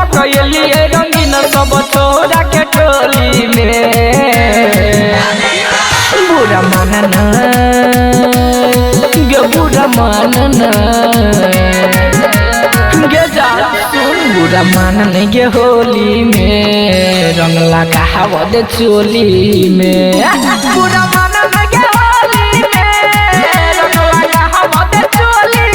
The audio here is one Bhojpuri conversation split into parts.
रंगीन सब छोरा के टोली में बुरा मानना गे बुरा मानना गे जा सुन बुरा मानना गे होली में रंग लगा हवा दे चोली में बुरा मानना गे होली में रंग लगा हवा दे चोली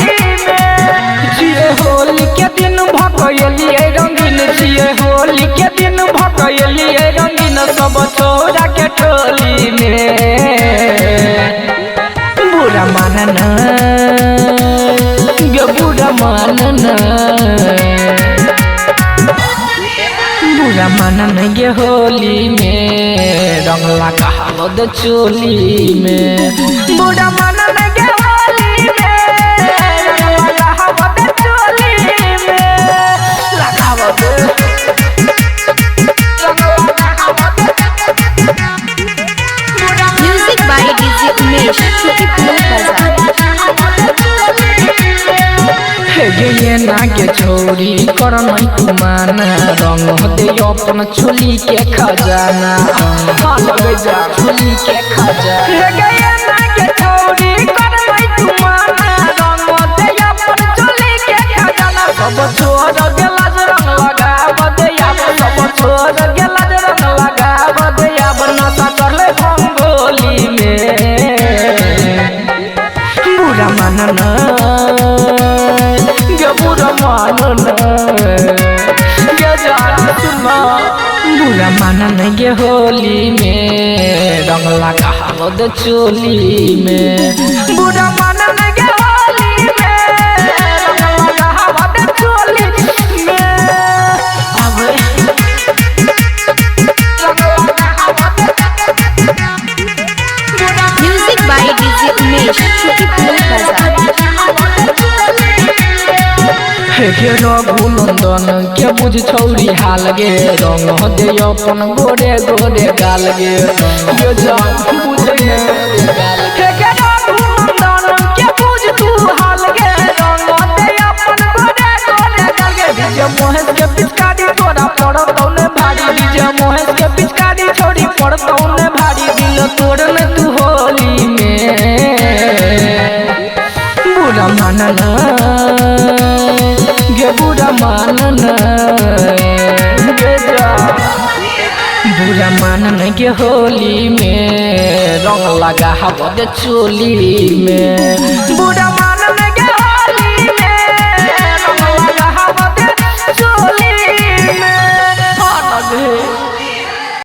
में जिए होली के दिन भकयली रंगीन जिए होली के दिन भकयली रंगीन सब छोरा के टोली में बुरा मानना गे बुरा मानना बुरा मानना गे होली में रंग लगा हवा दे चोली में बुरा मानना गे होली में रंग लगा हवा दे चोली में लगावा दे Music by DJ Umesh, Shruti Blue Bazaar. ये नागे छोरी कर नहीं कुमाना रंग दे अपन छोली के खजाना लगे जा छोली के खजाना ये नागे छोरी कर नहीं कुमाना रंग दे अपन छोली के खजाना सब छोर गेला रंग लगाव दे सब छोर गेला रंग लगाव दे नशा करले रंगोली में बुरा मानना बुरा मानना गे जाना सुना बुरा मानना गे होली में रंग लगा हवा दे चोली में बुरा मानना गे होली में रंग लगा हवा दे चोली में अब Music by DJ Umesh, Shruti Blue Bazaar. हे रघुनंदन के बुझ छौरी हाल गे रंग दे अपन गोरे गोरे गाल गे ये जान बुझे ने गाल हे रघुनंदन के बुझ तू हाल गे रंग दे अपन गोरे गोरे गाल गे विजय मोहेश के पिचकारी तोरा पड़तौने भारी विजय मोहेश के पिचकारी छोड़ी पड़तौने भारी दिल तोड़ने तू होली में बुरा मानना गे बुरा मानना गे जा बुरा मानना गे होली में रंग लगा हवा दे चोली में बुरा